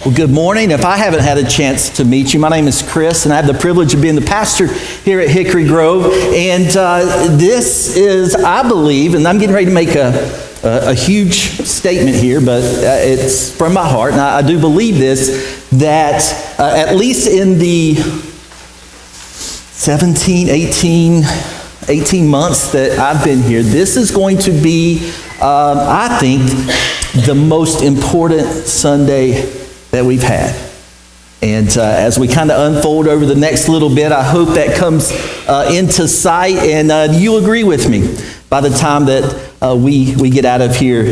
Well, good morning. If I haven't had a chance to meet you, my name is Chris, and I have the privilege of being the pastor here at Hickory Grove. And this is, I believe, and I'm getting ready to make a huge statement here, but it's from my heart, and I do believe this, that at least in the 18 months that I've been here, this is going to be, I think, the most important Sunday that we've had. And as we kind of unfold over the next little bit, I hope that comes into sight, and you'll agree with me by the time that we get out of here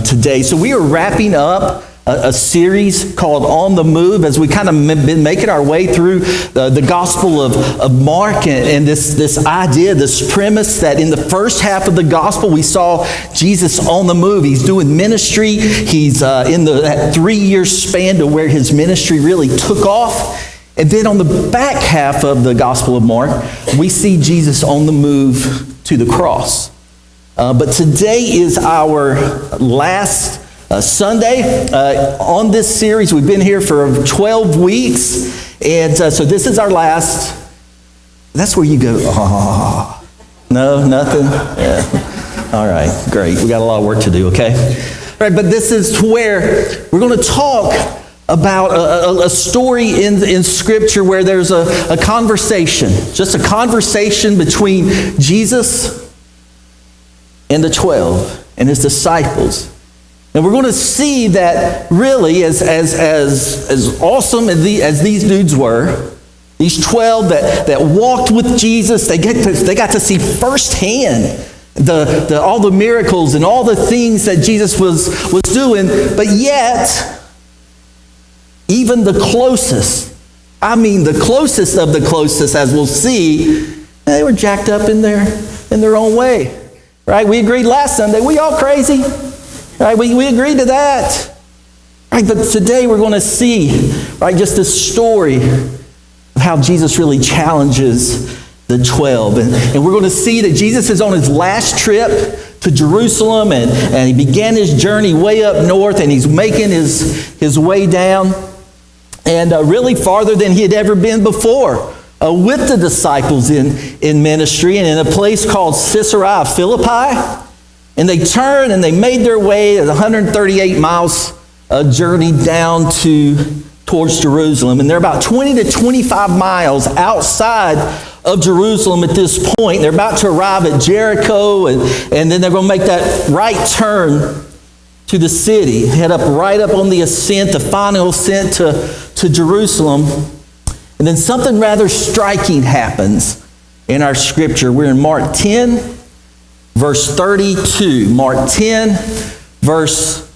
today. So we are wrapping up a series called On the Move as we kind of been making our way through the Gospel of Mark, and this idea, this premise that in the first half of the Gospel we saw Jesus on the move. He's doing ministry. He's in that 3-year span to where his ministry really took off. And then on the back half of the Gospel of Mark, we see Jesus on the move to the cross. But today is our last Sunday on this series. We've been here for 12 weeks, and so this is our last. That's where you go, oh, no, nothing? Yeah. All right, great. We got a lot of work to do, okay? All right, but this is where we're going to talk about a story in Scripture where there's a conversation, just a conversation between Jesus and the 12 and his disciples. And we're going to see that really, as awesome as these dudes were, these 12 that walked with Jesus, they got to see firsthand all the miracles and all the things that Jesus was doing. But yet, even the closest, the closest of the closest, as we'll see, they were jacked up in their own way. Right? We agreed last Sunday, we all crazy. Right, we agreed to that. Right, but today we're going to see, right, just this story of how Jesus really challenges the 12. And we're going to see that Jesus is on his last trip to Jerusalem, and he began his journey way up north, and he's making his way down, and really farther than he had ever been before with the disciples in ministry, and in a place called Caesarea Philippi. And they turned and they made their way at 138 miles journey down towards Jerusalem. And they're about 20 to 25 miles outside of Jerusalem at this point. They're about to arrive at Jericho, and then they're going to make that right turn to the city, head up right up on the ascent, the final ascent to Jerusalem. And then something rather striking happens in our scripture. We're in Mark 10. Verse 32, Mark 10, verse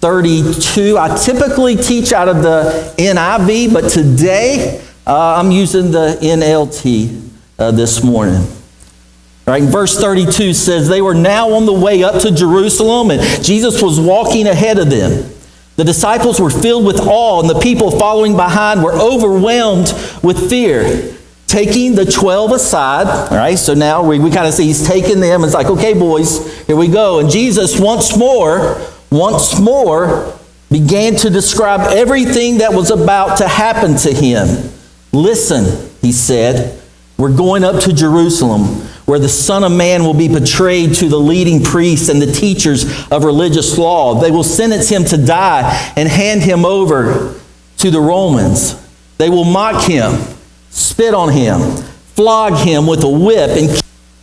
32. I typically teach out of the NIV, but today I'm using the NLT this morning. All right, verse 32 says, they were now on the way up to Jerusalem, and Jesus was walking ahead of them. The disciples were filled with awe, and the people following behind were overwhelmed with fear. Taking the 12 aside, all right, so now we kind of see he's taking them. It's like, okay, boys, here we go. And Jesus once more began to describe everything that was about to happen to him. Listen, he said, we're going up to Jerusalem, where the Son of Man will be betrayed to the leading priests and the teachers of religious law. They will sentence him to die and hand him over to the Romans. They will mock him, spit on him, flog him with a whip, and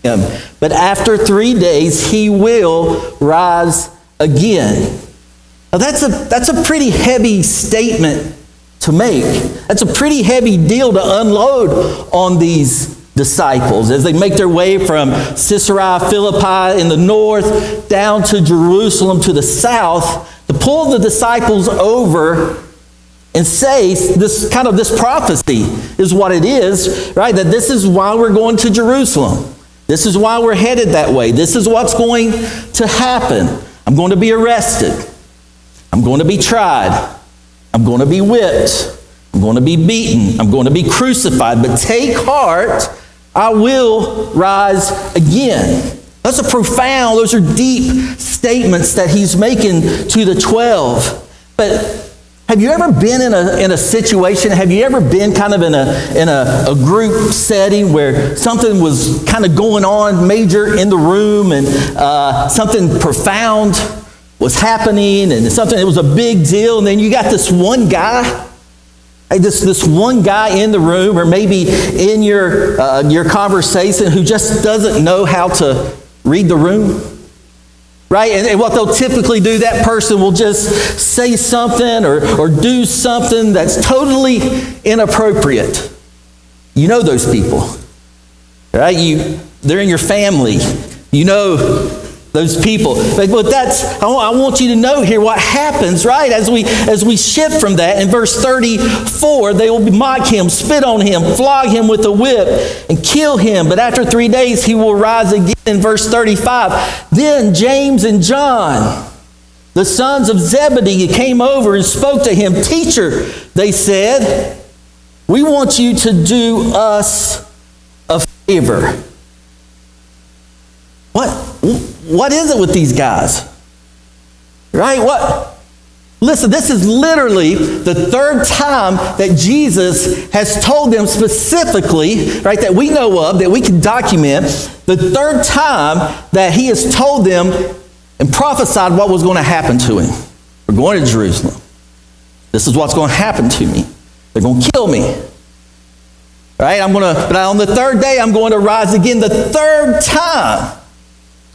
kill him. But after 3 days, he will rise again. Now that's a pretty heavy statement to make. That's a pretty heavy deal to unload on these disciples as they make their way from Caesarea Philippi in the north down to Jerusalem to the south, to pull the disciples over and say this prophecy is what it is, right? That this is why we're going to Jerusalem. This is why we're headed that way. This is what's going to happen. I'm going to be arrested. I'm going to be tried. I'm going to be whipped. I'm going to be beaten. I'm going to be crucified. But take heart, I will rise again. Those are deep statements that he's making to the 12. But Have you ever been in a situation, have you ever been kind of in a group setting where something was kind of going on major in the room, and something profound was happening, and it was a big deal, and then you got this one guy, this one guy in the room, or maybe in your conversation, who just doesn't know how to read the room? Right? And what they'll typically do, that person will just say something or do something that's totally inappropriate. You know those people. Right? They're in your family. You know those people. But I want you to know here what happens, right? As we shift from that, in verse 34, they will mock him, spit on him, flog him with a whip, and kill him. But after 3 days he will rise again. In verse 35, then James and John, the sons of Zebedee, came over and spoke to him. Teacher, they said, we want you to do us a favor. What is it with these guys? Right? Listen, this is literally the third time that Jesus has told them specifically, right, that we know of, that we can document, the third time that he has told them and prophesied what was going to happen to him. We're going to Jerusalem. This is what's going to happen to me. They're going to kill me. Right? But on the third day, I'm going to rise again. The third time.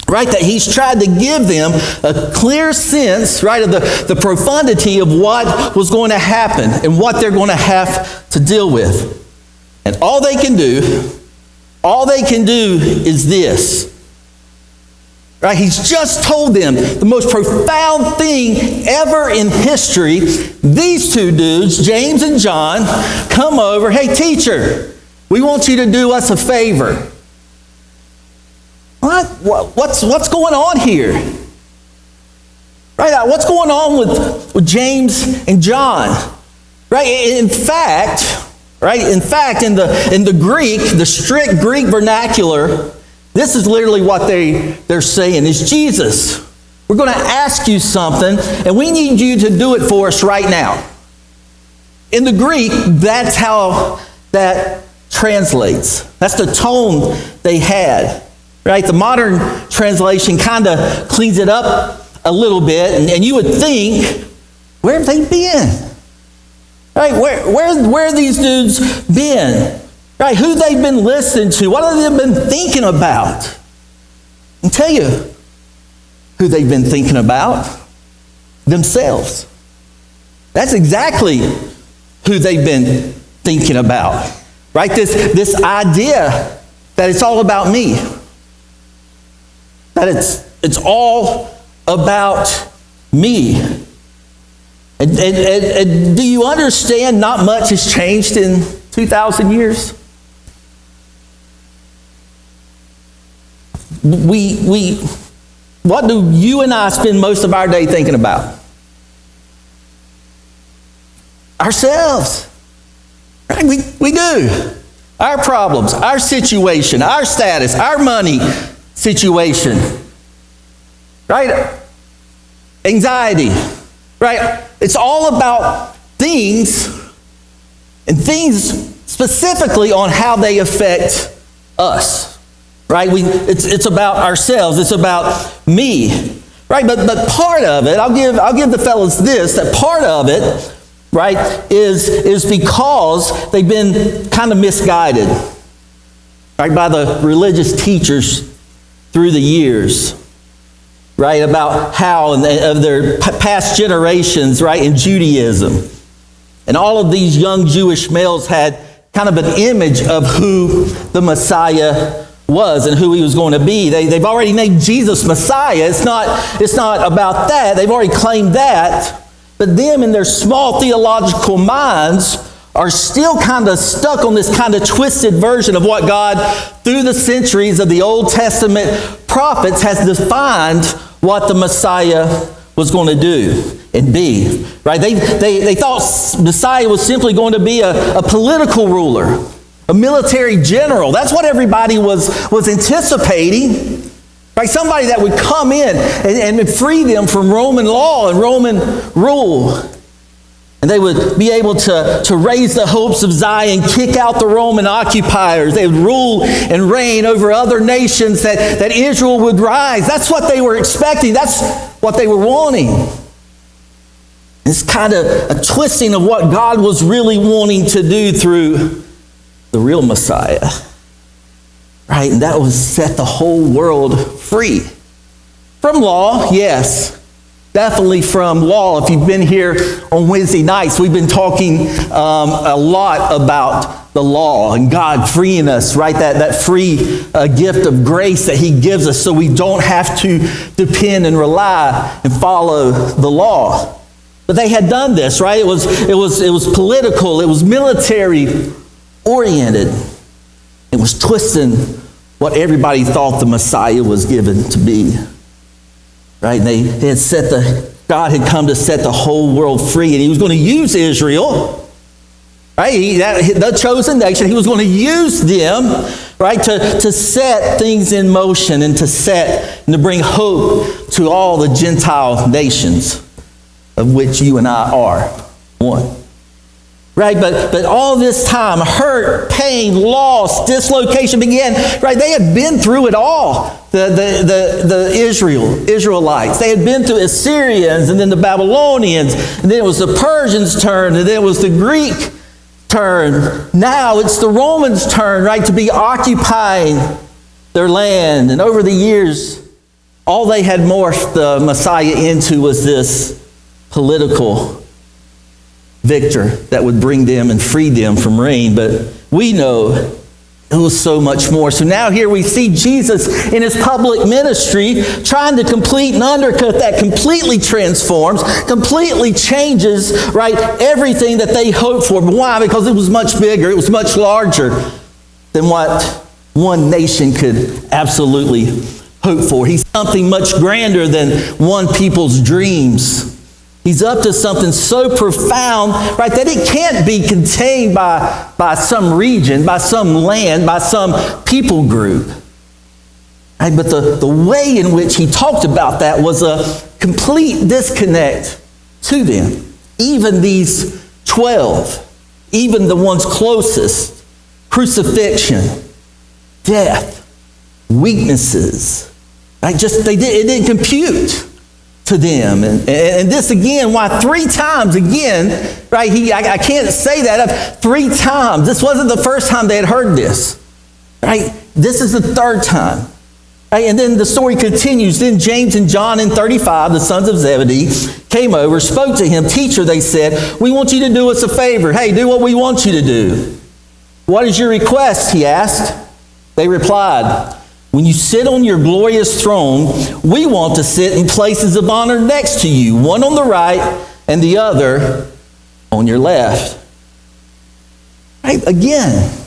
Right, that he's tried to give them a clear sense, right, of the profundity of what was going to happen and what they're going to have to deal with. And all they can do is this. Right, he's just told them the most profound thing ever in history. These two dudes, James and John, come over. Hey, teacher, we want you to do us a favor. What's going on here? Right? What's going on with James and John? Right? In fact, in the Greek, the strict Greek vernacular, this is literally what they're saying is, Jesus, we're going to ask you something, and we need you to do it for us right now. In the Greek, that's how that translates. That's the tone they had. Right? The modern translation kind of cleans it up a little bit, and you would think, where have they been? Right? Where have these dudes been? Right? Who they've been listening to? What have they been thinking about? I'll tell you who they've been thinking about. Themselves. That's exactly who they've been thinking about. Right? This idea that it's all about me. That it's all about me. And do you understand not much has changed in 2,000 years? What do you and I spend most of our day thinking about? Ourselves. Right? We do. Our problems, our situation, our status, our money situation, right? Anxiety, right? It's all about things, and things specifically on how they affect us, right? It's about ourselves. It's about me, right? But part of it, I'll give the fellas this, that part of it, right, is because they've been kind of misguided, right, by the religious teachers through the years, right, about how of their past generations, right, in Judaism. And all of these young Jewish males had kind of an image of who the Messiah was and who he was going to be. They've already named Jesus Messiah. It's not about that. They've already claimed that. But them in their small theological minds are still kind of stuck on this kind of twisted version of what God, through the centuries of the Old Testament prophets, has defined what the Messiah was going to do and be. Right? They thought Messiah was simply going to be a political ruler, a military general. That's what everybody was anticipating. Right? Somebody that would come in and free them from Roman law and Roman rule. And they would be able to raise the hopes of Zion, kick out the Roman occupiers. They would rule and reign over other nations, that Israel would rise. That's what they were expecting. That's what they were wanting. It's kind of a twisting of what God was really wanting to do through the real Messiah. Right? And that was set the whole world free. From law, yes. Definitely from law. If you've been here on Wednesday nights, we've been talking a lot about the law and God freeing us, right? That free gift of grace that He gives us so we don't have to depend and rely and follow the law. But they had done this, right? It was political. It was military oriented. It was twisting what everybody thought the Messiah was given to be. Right? And they had God had come to set the whole world free, and He was going to use Israel, right? The chosen nation. He was going to use them, right, to set things in motion and to bring hope to all the Gentile nations, of which you and I are one. Right, but all this time, hurt, pain, loss, dislocation began. Right, they had been through it all. The Israelites, they had been through Assyrians, and then the Babylonians, and then it was the Persians' turn, and then it was the Greek turn. Now it's the Romans' turn, right, to be occupying their land. And over the years, all they had morphed the Messiah into was this political victor that would bring them and free them from reign. But we know it was so much more. So now here we see Jesus in His public ministry trying to complete and undercut that, completely transforms, completely changes, right, everything that they hoped for. But why? Because it was much bigger, it was much larger than what one nation could absolutely hope for. He's something much grander than one people's dreams. He's up to something so profound, right, that it can't be contained by some region, by some land, by some people group. Right? But the way in which He talked about that was a complete disconnect to them. Even these 12, even the ones closest, crucifixion, death, weaknesses, right? It didn't compute to them. And this again, why 3 times again, right? I can't say that 3 times. This wasn't the first time they had heard this, right? This is the 3rd time. Right? And then the story continues. Then James and John in 35, the sons of Zebedee, came over, spoke to Him. Teacher, they said, we want you to do us a favor. Hey, do what we want you to do. What is your request? He asked. They replied, when you sit on your glorious throne, we want to sit in places of honor next to you, one on the right and the other on your left. Right? Again,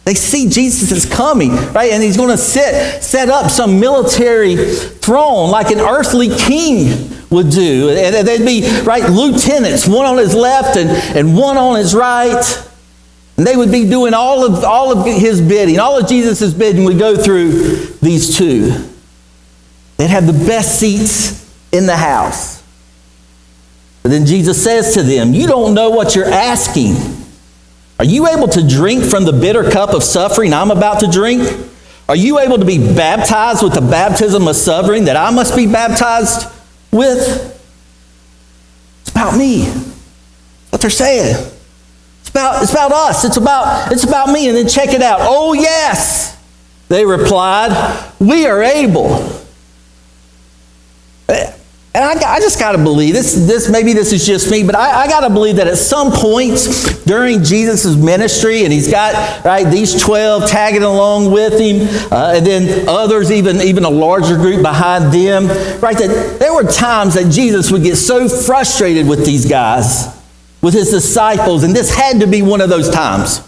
they see Jesus is coming, right? And He's going to set up some military throne like an earthly king would do. And they'd be, right, lieutenants, one on His left and one on His right. And they would be doing all of His bidding. All of Jesus' bidding would go through these 2. They'd have the best seats in the house. But then Jesus says to them, you don't know what you're asking. Are you able to drink from the bitter cup of suffering I'm about to drink? Are you able to be baptized with the baptism of suffering that I must be baptized with? It's about me. That's what they're saying. It's about us. It's about me. And then check it out. Oh, yes, they replied, we are able. And I just got to believe, maybe this is just me, but I got to believe that at some point during Jesus' ministry, and He's got, right, these 12 tagging along with Him, and then others, even a larger group behind them, right, that there were times that Jesus would get so frustrated with these guys, with His disciples, and this had to be one of those times.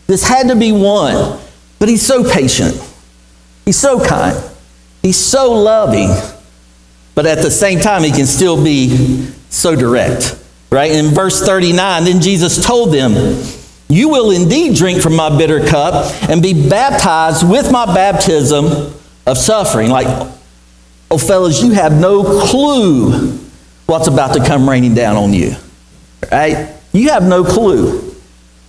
This had to be one. But He's so patient. He's so kind. He's so loving. But at the same time, He can still be so direct. Right? In verse 39, then Jesus told them, you will indeed drink from my bitter cup and be baptized with my baptism of suffering. Like, oh fellas, you have no clue what's about to come raining down on you. right? You have no clue.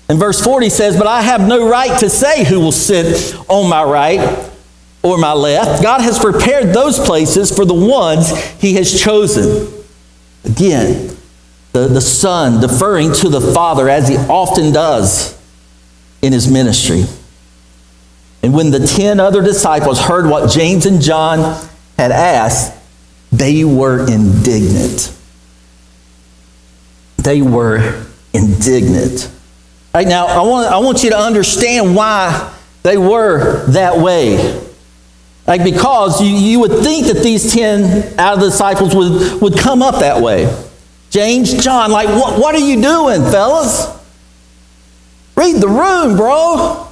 And verse 40 says, but I have no right to say who will sit on my right or my left. God has prepared those places for the ones he has chosen. Again, the Son deferring to the Father as he often does in his ministry. And when the 10 other disciples heard what James and John had asked, they were indignant. They were indignant. Right now, I want you to understand why they were that way. Like, because you would think that these 10 out of the disciples would come up that way. James, John, like, what are you doing, fellas? Read the room, bro.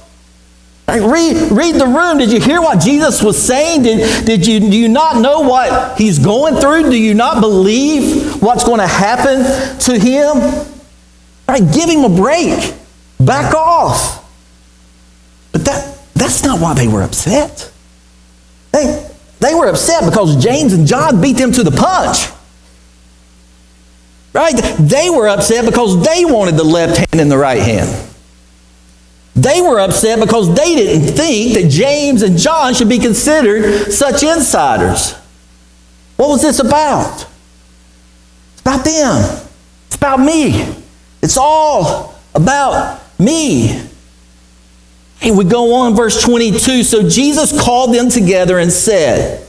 Like, read the room. Did you hear what Jesus was saying? Do you not know what he's going through? Do you not believe what's going to happen to him? Right, give him a break. Back off. But that's not why they were upset. They were upset because James and John beat them to the punch. Right? They were upset because they wanted the left hand and the right hand. They were upset because they didn't think that James and John should be considered such insiders. What was this about? It's about them. It's about me. It's all about me. And we go on, verse 22. So Jesus called them together and said,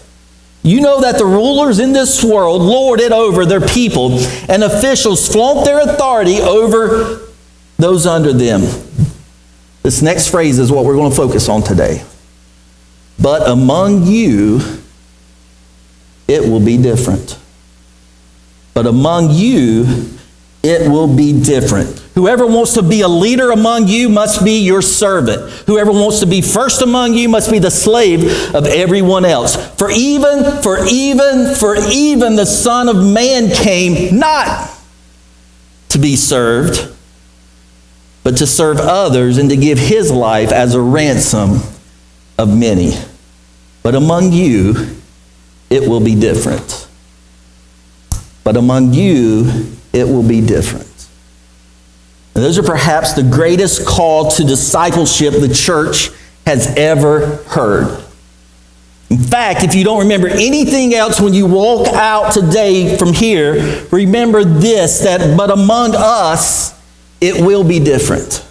you know that the rulers in this world lord it over their people, and officials flaunt their authority over those under them. This next phrase is what we're going to focus on today. But among you, it will be different. But among you, it will be different. Whoever wants to be a leader among you must be your servant. Whoever wants to be first among you must be the slave of everyone else. For even the Son of Man came not to be served, but to serve others and to give his life as a ransom of many. But among you, it will be different. But among you, it will be different. And those are perhaps the greatest call to discipleship the church has ever heard. In fact, if you don't remember anything else when you walk out today from here, remember this, that but among us, it will be different.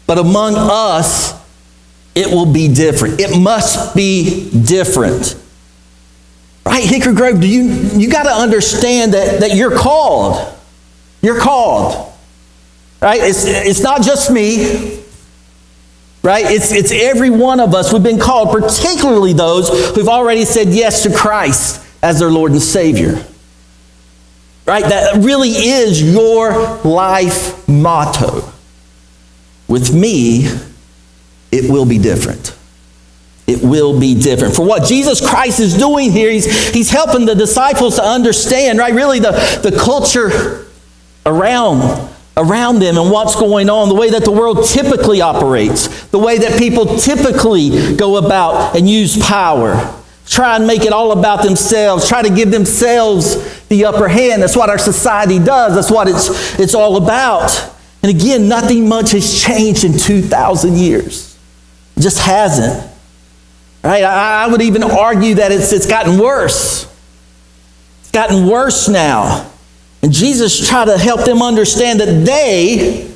But among us, it will be different. It must be different. Right, Hickory Grove, you got to understand that you're called. You're called. Right? It's not just me. Right? It's every one of us. We've been called, particularly those who've already said yes to Christ as their Lord and Savior. Right? That really is your life motto. With me, it will be different. It will be different. For what Jesus Christ is doing here, he's helping the disciples to understand, right, really the culture around them and what's going on, the way that the world typically operates, the way that people typically go about and use power. Try and make it all about themselves. Try to give themselves the upper hand. That's what our society does. That's what it's all about. And again, nothing much has changed in 2,000 years. It just hasn't. Right? I would even argue that it's gotten worse. It's gotten worse now. And Jesus tried to help them understand that they,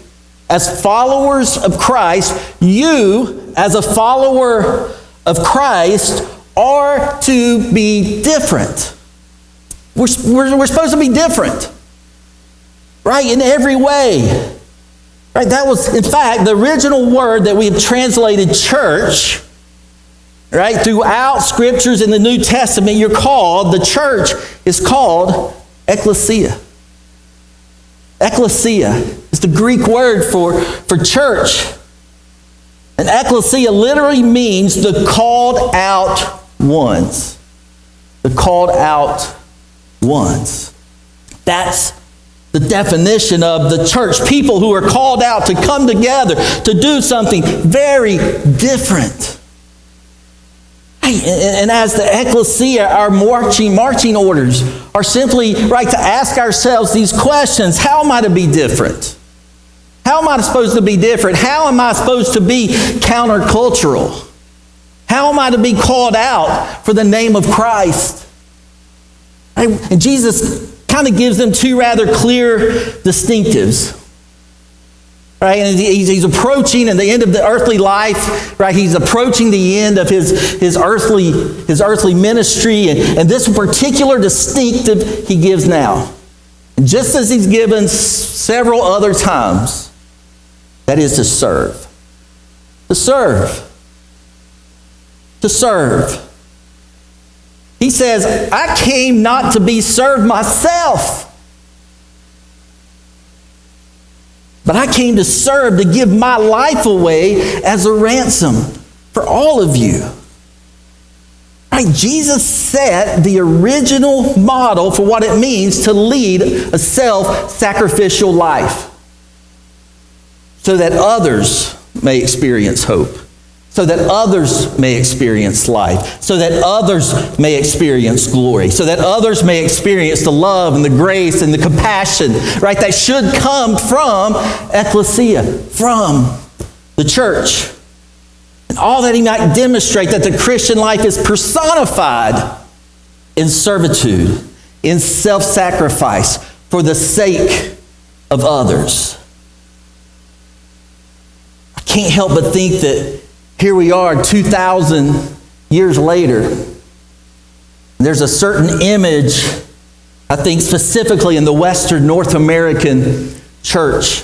as followers of Christ, you, as a follower of Christ, are to be different. We're supposed to be different. Right? In every way. Right? That was, in fact, the original word that we have translated church. Right? Throughout scriptures in the New Testament, the church is called ecclesia. Ecclesia is the Greek word for church. And ecclesia literally means the called out ones. The called out ones. That's the definition of the church. People who are called out to come together to do something very different. And as the ecclesia, our marching orders are simply, right, to ask ourselves these questions. How am I to be different? How am I supposed to be different? How am I supposed to be countercultural? How am I to be called out for the name of Christ? And Jesus kind of gives them two rather clear distinctives. Right? And he's approaching at the end of the earthly life, right? He's approaching the end of his earthly ministry, and this particular distinctive he gives now. And just as he's given several other times, that is to serve. To serve. To serve. He says, I came not to be served myself, but I came to serve, to give my life away as a ransom for all of you. Right? Jesus set the original model for what it means to lead a self-sacrificial life so that others may experience hope, so that others may experience life, so that others may experience glory, so that others may experience the love and the grace and the compassion, right, that should come from ecclesia, from the church. And all that he might demonstrate that the Christian life is personified in servitude, in self-sacrifice for the sake of others. I can't help but think that here we are 2,000 years later. There's a certain image, I think specifically in the Western North American church.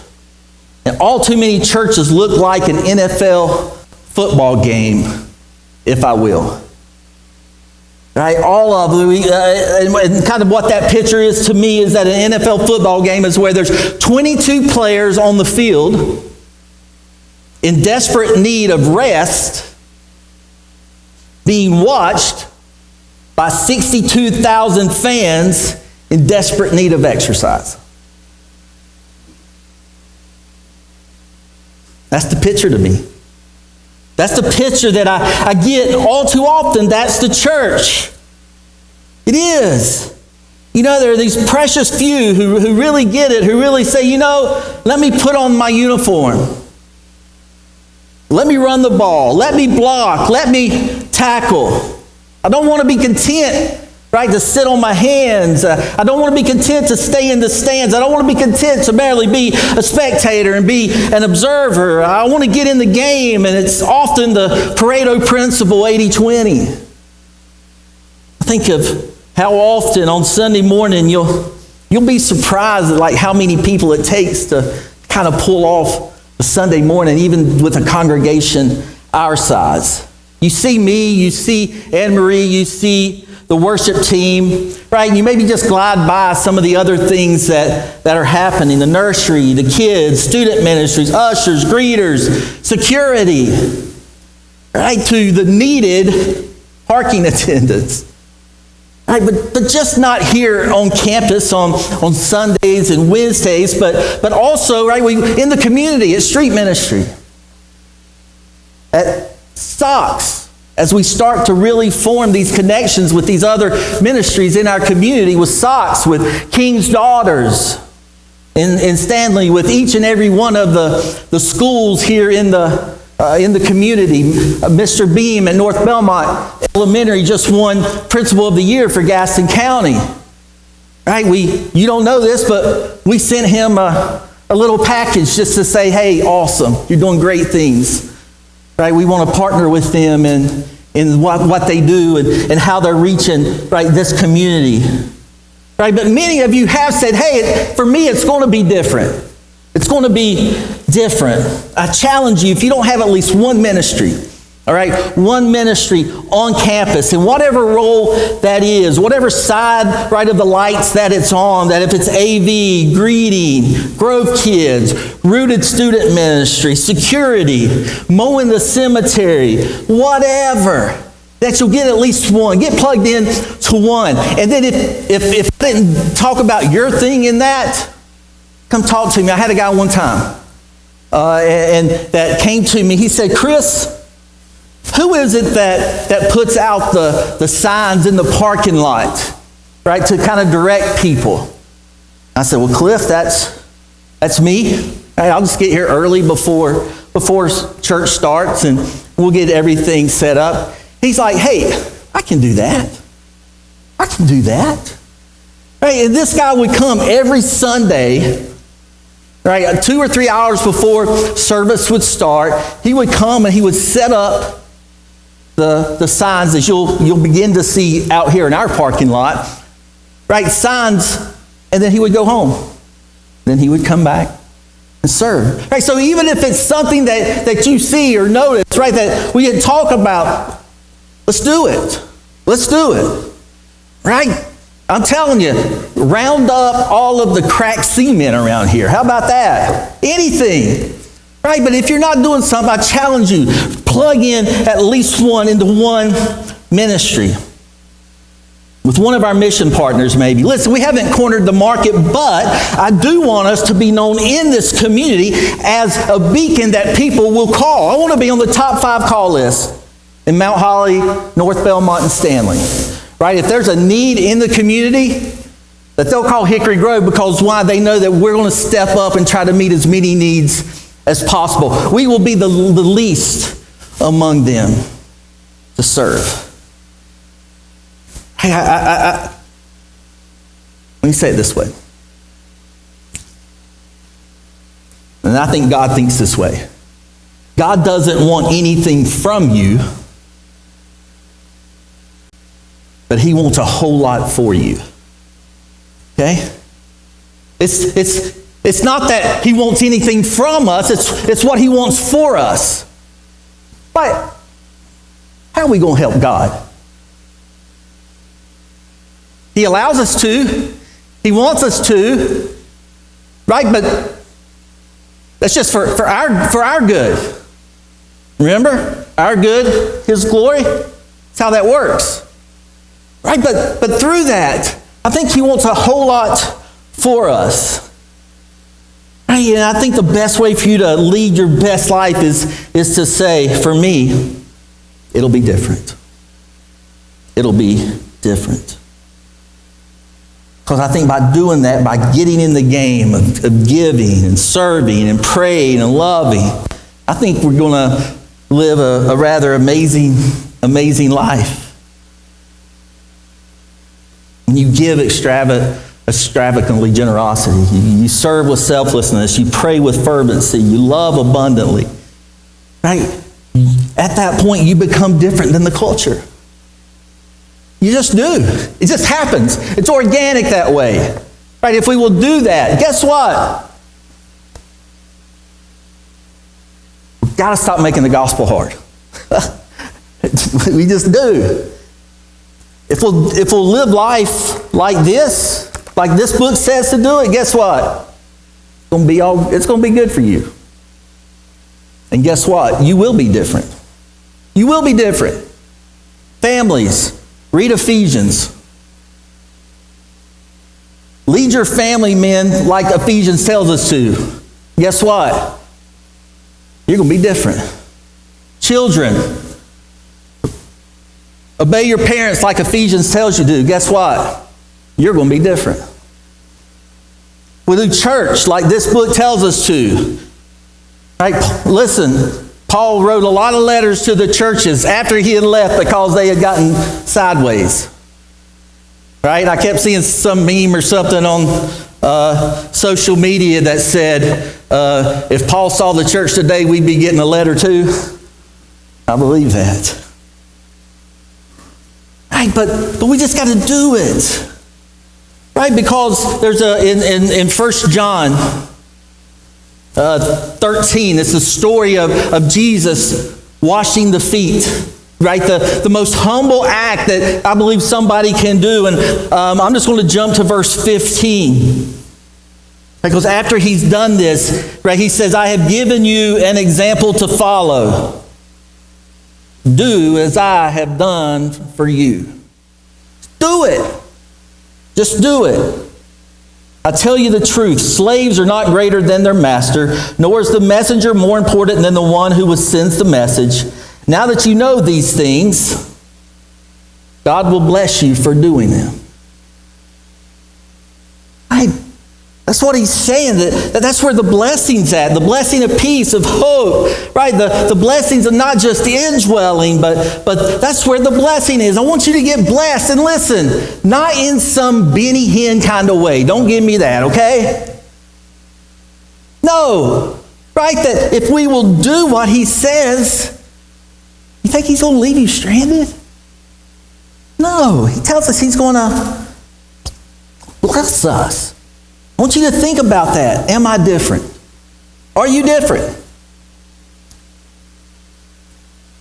And all too many churches look like an NFL football game, if I will. Right? All of them, and kind of what that picture is to me is that an NFL football game is where there's 22 players on the field in desperate need of rest, being watched by 62,000 fans in desperate need of exercise. That's the picture to me. That's the picture that I get all too often. That's the church. It is. You know, there are these precious few who really get it, who really say, you know, let me put on my uniform. Let me run the ball. Let me block. Let me tackle. I don't want to be content, right, to sit on my hands. I don't want to be content to stay in the stands. I don't want to be content to merely be a spectator and be an observer. I want to get in the game, and it's often the Pareto principle, 80-20. I think of how often on Sunday morning you'll be surprised at like how many people it takes to kind of pull off a Sunday morning, even with a congregation our size. You see me, you see Anne-Marie, you see the worship team, right? You maybe just glide by some of the other things that are happening, the nursery, the kids, student ministries, ushers, greeters, security, right? To the needed parking attendants. Right, but just not here on campus on Sundays and Wednesdays, but also, right, in the community, at street ministry, at Stocks, as we start to really form these connections with these other ministries in our community, with Stocks, with King's Daughters, in Stanley, with each and every one of the schools here in the community. Mr. Beam at North Belmont Elementary just won Principal of the Year for Gaston County. Right? You don't know this, but we sent him a little package just to say, hey, awesome, you're doing great things. Right? We want to partner with them in what they do and how they're reaching, right, this community. Right? But many of you have said, hey, for me it's going to be different. It's going to be different. I challenge you, if you don't have at least one ministry, all right, one ministry on campus, in whatever role that is, whatever side, right, of the lights that it's on, that if it's AV, greeting, Grove Kids, Rooted Student Ministry, security, mowing the cemetery, whatever, that you'll get at least one. Get plugged in to one. And then if I didn't talk about your thing in that, come talk to me. I had a guy one time, and that came to me. He said, Chris, who is it that puts out the signs in the parking lot, right, to kind of direct people? I said, well, Cliff, that's me. Right, I'll just get here early before church starts, and we'll get everything set up. He's like, hey, I can do that. I can do that. Right, and this guy would come every Sunday, right, 2 or 3 hours before service would start. He would come and he would set up the signs that you'll begin to see out here in our parking lot, right? Signs, and then he would go home. Then he would come back and serve. Right? So even if it's something that you see or notice, right, that we can talk about, let's do it. Let's do it. Right? I'm telling you, round up all of the cracked cement around here. How about that? Anything. Right? But if you're not doing something, I challenge you, plug in at least one into one ministry. With one of our mission partners, maybe. Listen, we haven't cornered the market, but I do want us to be known in this community as a beacon that people will call. I want to be on the top 5 call list in Mount Holly, North Belmont, and Stanley. Right? If there's a need in the community, that they'll call Hickory Grove, because why? They know that we're going to step up and try to meet as many needs as possible. We will be the least among them to serve. Hey, let me say it this way. And I think God thinks this way. God doesn't want anything from you, but He wants a whole lot for you. Okay? It's not that He wants anything from us, it's what He wants for us. But how are we going to help God? He allows us to. He wants us to. Right? But that's just for our good. Remember? Our good, His glory. That's how that works. Right? But through that, I think He wants a whole lot for us. Right? And I think the best way for you to lead your best life is to say, for me, it'll be different. It'll be different. Because I think by doing that, by getting in the game of giving and serving and praying and loving, I think we're going to live a rather amazing life. When you give extravagantly generosity, you serve with selflessness, you pray with fervency, you love abundantly, right? At that point, you become different than the culture. You just do. It just happens. It's organic that way. Right? If we will do that, guess what? We've got to stop making the gospel hard. We just do. If we'll live life like this book says to do it, guess what? It's going to be good for you. And guess what? You will be different. You will be different. Families. Read Ephesians. Lead your family, men, like Ephesians tells us to. Guess what? You're going to be different. Children, obey your parents like Ephesians tells you to. Guess what? You're going to be different. We do church like this book tells us to. Right? Listen. Paul wrote a lot of letters to the churches after he had left because they had gotten sideways. Right? I kept seeing some meme or something on social media that said, if Paul saw the church today, we'd be getting a letter too. I believe that. Right? But we just got to do it. Right? Because there's in 1 John 13, it's the story of Jesus washing the feet, right? The most humble act that I believe somebody can do. And I'm just going to jump to verse 15. Because after he's done this, right, he says, I have given you an example to follow. Do as I have done for you. Do it. Just do it. I tell you the truth, slaves are not greater than their master, nor is the messenger more important than the one who sends the message. Now that you know these things, God will bless you for doing them. That's what he's saying. That's where the blessing's at. The blessing of peace, of hope, right? The blessings of not just the indwelling, but that's where the blessing is. I want you to get blessed. And listen, not in some Benny Hinn kind of way. Don't give me that, okay? No. Right? That if we will do what he says, you think he's going to leave you stranded? No. He tells us he's going to bless us. I want you to think about that. Am I different? Are you different?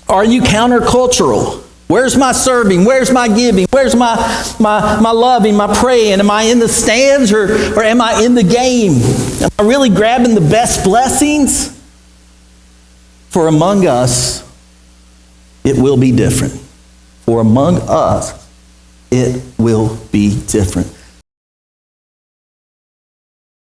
Are you countercultural? Where's my serving? Where's my giving? Where's my loving, my praying? Am I in the stands or am I in the game? Am I really grabbing the best blessings? For among us, it will be different. For among us, it will be different.